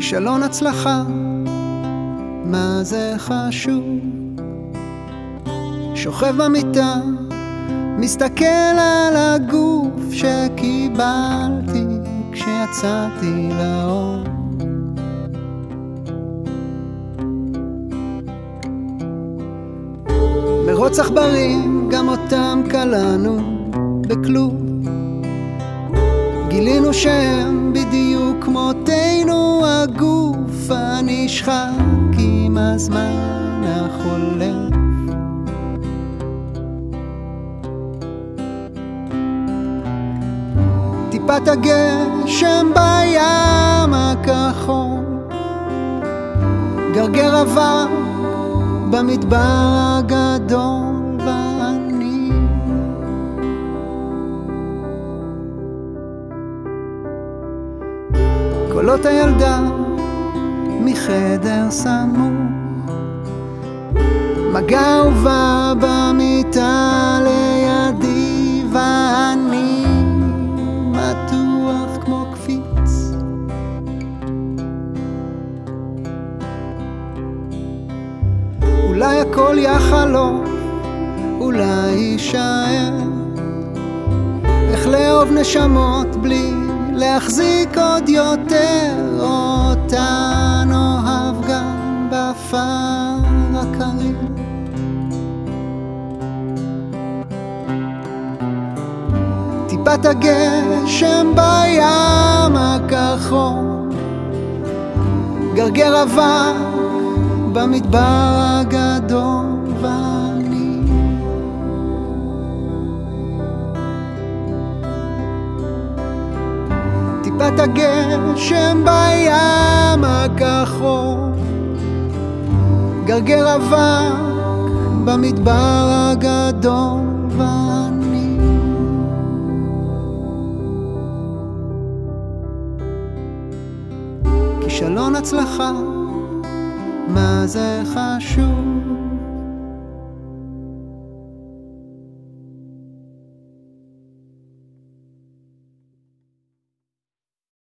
כישלון הצלחה, מה זה חשוב? שוכב במיטה, מסתכל על הגוף שקיבלתי כשיצאתי לאור. מרוץ עכברים, גם אותם קלענו בכלום. גילינו שהם בדיוק כמותנו, הגוף הנשחק עם הזמן החולף. טיפת הגשם בים הכחול, גרגר אבק במדבר הגדול, ואני קולות הילדה מחדר סמוך, מגע ובא במיטה לידי, ואני מתוח כמו קפיץ. אולי הכל יחלוף, אולי יישאר. איך לאהוב נשמות בלי להחזיק עוד יותר, אותן אוהב גם באפר הקריר. טיפת הגשם בים הכחול, גרגר אבק במדבר הגדול, ואני טיפת הגשם בים הכחול, גרגר אבק במדבר הגדול, ואני כישלון הצלחה, מה זה חשוב?